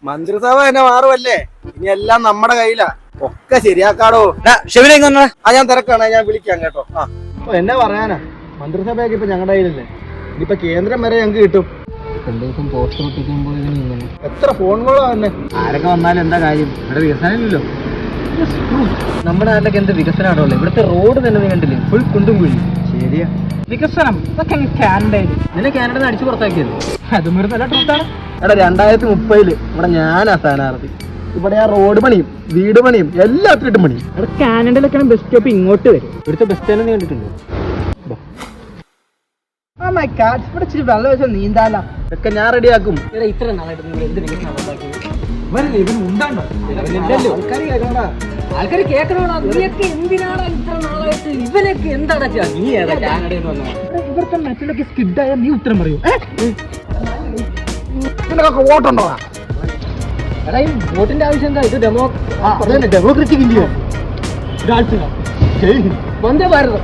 മന്ത്രിസഭ തന്നെ മാറുമല്ലേ, ഇനി എല്ലാം നമ്മുടെ കയ്യിലാ. ഒക്കെ ശരിയാക്കാടോ. ഞാൻ തിരക്കാണ്, ഞാൻ വിളിക്കാം കേട്ടോ. എന്നാ പറയാനാ, മന്ത്രിസഭയൊക്കെ ഇപ്പൊ ഞങ്ങളുടെ കയ്യിലല്ലേ. ഇനിയിപ്പൊ കേന്ദ്രം വരെ ഞങ്ങക്ക് കിട്ടും. പോസ്റ്റർ ഒട്ടിക്കുമ്പോൾ എത്ര ഫോൺ കോളാ തന്നെ. ആരൊക്കെ വന്നാലും എന്താ കാര്യം, ഇവിടെ വികസനമില്ലല്ലോ. നമ്മുടെ നാട്ടിലൊക്കെ എന്ത് വികസനമാണോ ഉള്ളത്. ഇവിടുത്തെ റോഡ് തന്നെ നീ കണ്ടില്ലേ, ഫുൾ കുണ്ടും കുഴി. ശരിയാ, വികസനം ഇതൊക്കെ കാനഡയിൽ. നിന്നെ കാനഡ അടിച്ചു പുറത്താക്കിയത് അതും ഒരു നല്ല ട്രൂത്താണ്. എടാ 2030 ഇവിടെ ഞാനാ സ്ഥാനാർത്ഥി. ഇവിടെ ആ റോഡ് പണിയും വീട് പണിയും എല്ലാത്തിട്ടും പണിയും. ഇവിടെ കാനഡയിലൊക്കെ ബസ് സ്റ്റോപ്പ് ഇങ്ങോട്ട് വരും. ഇവിടുത്തെ ബസ് സ്റ്റാൻഡ് നീ കണ്ടിട്ടുണ്ടോ? ഇവിടെ ഇച്ചിരി വെള്ളം വെച്ചാൽ നീന്താല. ഇതൊക്കെ ഞാൻ റെഡിയാക്കും. ഇത്ര നാളായിട്ട് നിങ്ങൾ എന്ത് വികസനം ആൾക്കാർ കേൾക്കണോടാ. നീയൊക്കെ എന്തിനാണ് ഇത്ര നാളായിട്ട് ഇവനൊക്കെ എന്താണ് നീ ഏതാ കാനഡയിൽ നിന്ന് വന്നത്? ഇവിടുത്തെ മറ്റുള്ളൊക്കെ സ്കിഡായ നീ ഉത്തരം പറയൂ. നിനക്കൊക്കെ വോട്ടുണ്ടോ? എടാ ഈ വോട്ടിന്റെ ആവശ്യം എന്താ? ഇത് ഡെമോക്രറ്റിക് ഇന്ത്യ. വന്ദേ ഭാരതം.